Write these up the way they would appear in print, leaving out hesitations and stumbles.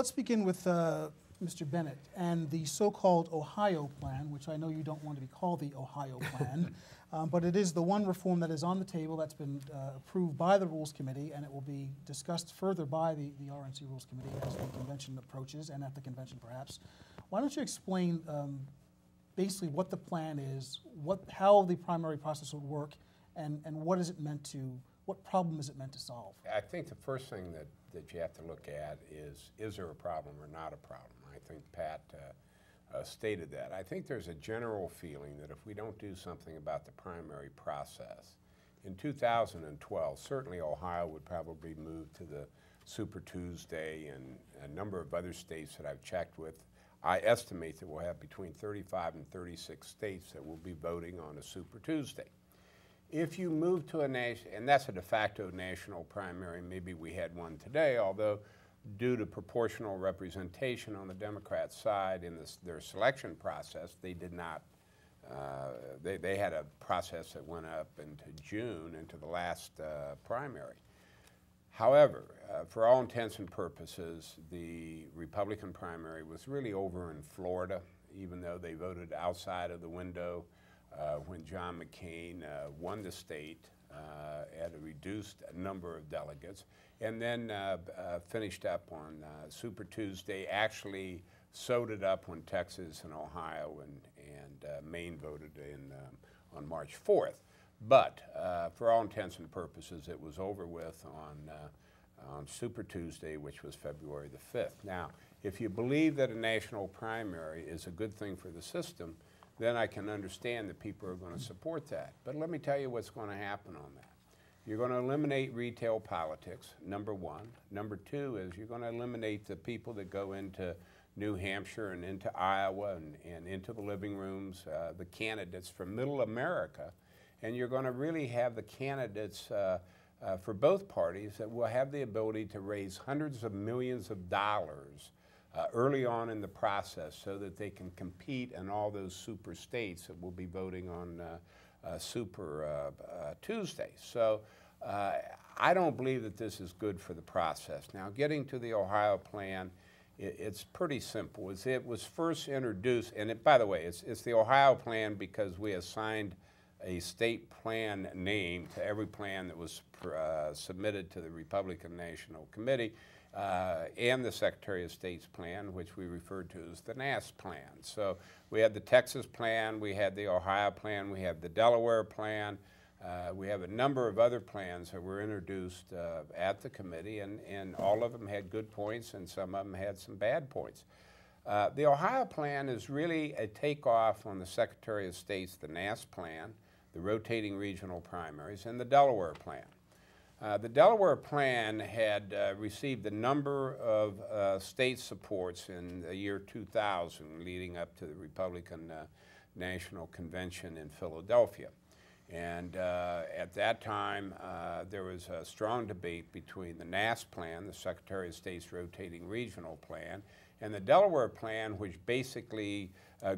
let's begin with Mr. Bennett and the so-called Ohio plan, which I know you don't want to be called the Ohio plan, but it is the one reform that is on the table that's been approved by the Rules Committee, and it will be discussed further by the RNC Rules Committee as the convention approaches, and at the convention perhaps. Why don't you explain basically what the plan is, how the primary process will work, and what is it meant to, what problem is it meant to solve? I think the first thing that you have to look at is there a problem or not a problem? I think Pat stated that. I think there's a general feeling that if we don't do something about the primary process, in 2012, certainly Ohio would probably move to the Super Tuesday, and a number of other states that I've checked with, I estimate that we'll have between 35 and 36 states that will be voting on a Super Tuesday. If you move to a national, and that's a de facto national primary, maybe we had one today, although due to proportional representation on the Democrat side in their selection process, they did not, they had a process that went up into June, into the last primary. However, for all intents and purposes, the Republican primary was really over in Florida, even though they voted outside of the window when John McCain won the state at a reduced number of delegates, and then finished up on Super Tuesday, actually sewed it up when Texas and Ohio and Maine voted on March 4th. But for all intents and purposes, it was over with on Super Tuesday, which was February the 5th. Now, if you believe that a national primary is a good thing for the system, then I can understand that people are going to support that. But let me tell you what's going to happen on that. You're going to eliminate retail politics, number one. Number two is you're going to eliminate the people that go into New Hampshire and into Iowa and into the living rooms, the candidates from middle America. And you're going to really have the candidates for both parties that will have the ability to raise hundreds of millions of dollars early on in the process so that they can compete in all those super states that will be voting on Super Tuesday. So I don't believe that this is good for the process. Now, getting to the Ohio plan, it's pretty simple. It was first introduced, and by the way, it's the Ohio plan because we assigned a state plan name to every plan that was submitted to the Republican National Committee and the Secretary of State's plan, which we referred to as the NAS plan. So we had the Texas plan, we had the Ohio plan, we had the Delaware plan, we have a number of other plans that were introduced at the committee, and all of them had good points and some of them had some bad points. The Ohio plan is really a takeoff on the Secretary of State's, the NAS plan, the rotating regional primaries, and the Delaware plan. The Delaware plan had received a number of state supports in the year 2000 leading up to the Republican National Convention in Philadelphia. And at that time, there was a strong debate between the NAS plan, the Secretary of State's rotating regional plan, and the Delaware plan, which basically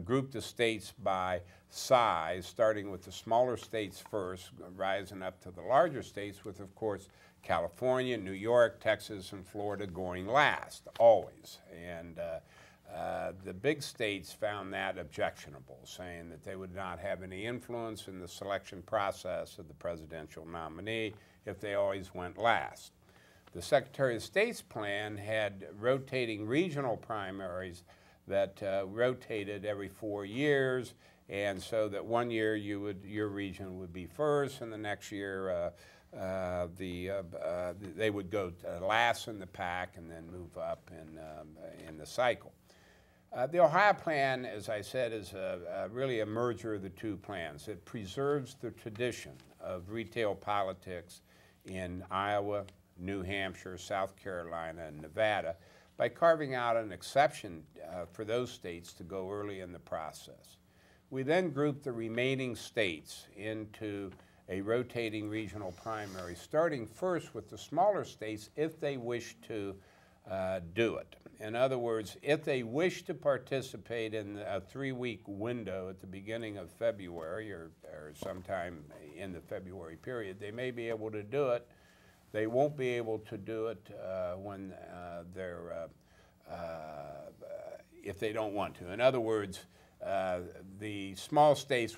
grouped the states by size, starting with the smaller states first, rising up to the larger states, with, of course, California, New York, Texas, and Florida going last, always. And the big states found that objectionable, saying that they would not have any influence in the selection process of the presidential nominee if they always went last. The Secretary of State's plan had rotating regional primaries that rotated every 4 years, and so that one year your region would be first, and the next year they would go last in the pack and then move up in the cycle. The Ohio plan, as I said, is really a merger of the two plans. It preserves the tradition of retail politics in Iowa, New Hampshire, South Carolina, and Nevada by carving out an exception for those states to go early in the process. We then grouped the remaining states into a rotating regional primary, starting first with the smaller states if they wish to do it. In other words, if they wish to participate in a 3-week window at the beginning of February or sometime in the February period, they may be able to do it. They won't be able to do it when they're if they don't want to. In other words, the small states,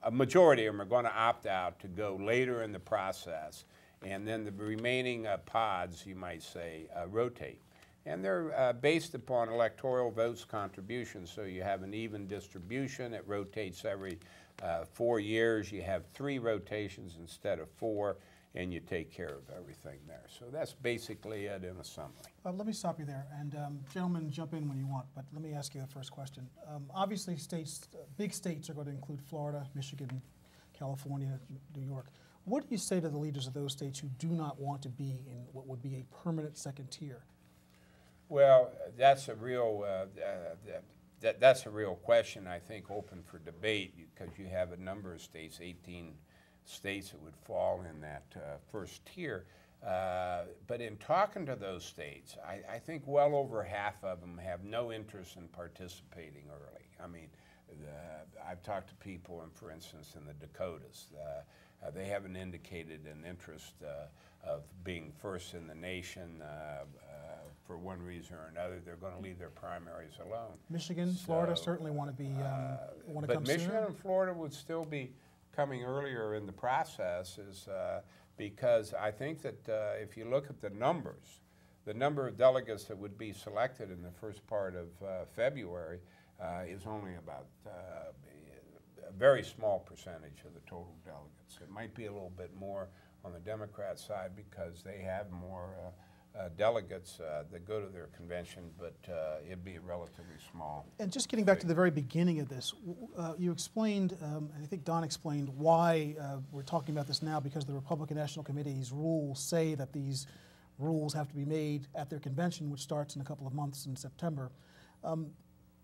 a majority of them are going to opt out to go later in the process, and then the remaining pods, you might say, rotate. And they're based upon electoral votes contributions, so you have an even distribution. It rotates every 4 years. You have 3 rotations instead of 4, and you take care of everything there. So that's basically it in a summary. Let me stop you there, and gentlemen, jump in when you want, but let me ask you the first question. Obviously, states, big states are going to include Florida, Michigan, California, New York. What do you say to the leaders of those states who do not want to be in what would be a permanent second tier? Well, that's a real that's a real question, I think, open for debate, because you have a number of states, 18 states that would fall in that first tier. But in talking to those states, I think well over half of them have no interest in participating early. I mean, I've talked to people, for instance, in the Dakotas. They haven't indicated an interest of being first in the nation for one reason or another. They're going to leave their primaries alone. Michigan, Florida certainly want to be want to come But Michigan sooner. and Florida would still be coming earlier in the process, because I think that if you look at the number of delegates that would be selected in the first part of February is only about a very small percentage of the total delegates. It might be a little bit more on the Democrat side because they have more delegates that go to their convention, but it'd be relatively small. And just getting back to the very beginning of this, you explained, and I think Don explained why we're talking about this now, because the Republican National Committee's rules say that these rules have to be made at their convention, which starts in a couple of months in September.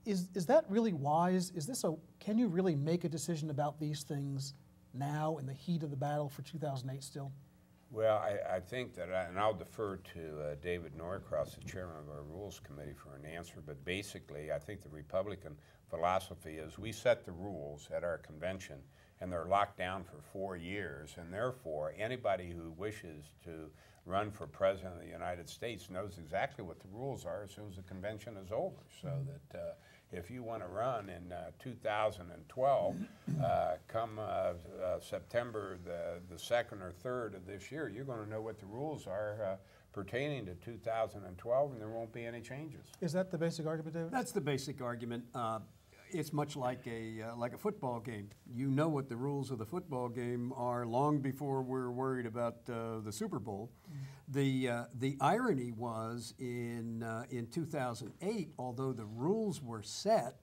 Is that really wise? Can you really make a decision about these things now in the heat of the battle for 2008 still? Well, I think that, and I'll defer to David Norcross, the chairman of our Rules Committee, for an answer, but basically I think the Republican philosophy is we set the rules at our convention, and they're locked down for 4 years, and therefore anybody who wishes to run for president of the United States knows exactly what the rules are as soon as the convention is over, so that if you want to run in 2012, come September the 2nd or 3rd of this year, you're going to know what the rules are pertaining to 2012, and there won't be any changes. Is that the basic argument, David? That's the basic argument. It's much like a football game. You know what the rules of the football game are long before we're worried about the Super Bowl. The irony was in 2008, although the rules were set,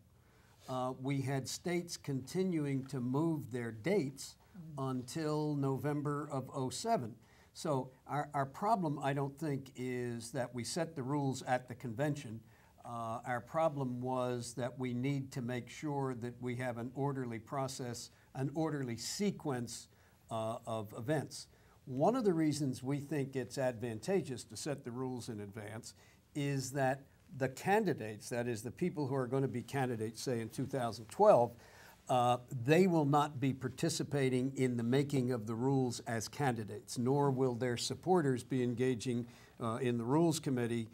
we had states continuing to move their dates until November of '07. So our problem, I don't think, is that we set the rules at the convention. Our problem was that we need to make sure that we have an orderly process, an orderly sequence of events. One of the reasons we think it's advantageous to set the rules in advance is that the candidates, that is the people who are going to be candidates, say in 2012, they will not be participating in the making of the rules as candidates, nor will their supporters be engaging in the Rules Committee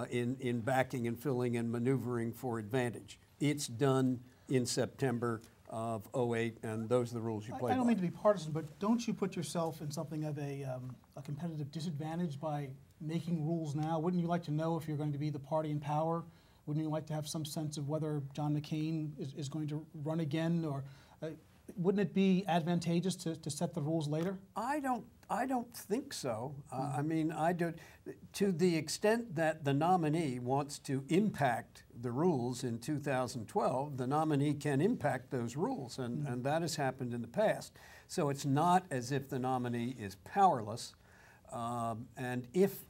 in backing and filling and maneuvering for advantage. It's done in September of '08, and those are the rules you play by. I don't mean to be partisan, but don't you put yourself in something of a competitive disadvantage by making rules now? Wouldn't you like to know if you're going to be the party in power? Wouldn't you like to have some sense of whether John McCain is going to run again, or wouldn't it be advantageous to set the rules later? I don't think so. I mean, to the extent that the nominee wants to impact the rules in 2012, the nominee can impact those rules, and that has happened in the past. So it's not as if the nominee is powerless. And if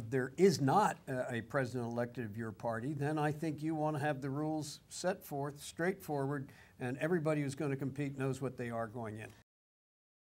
there is not a president elected of your party, then I think you want to have the rules set forth straightforward, and everybody who's going to compete knows what they are going in.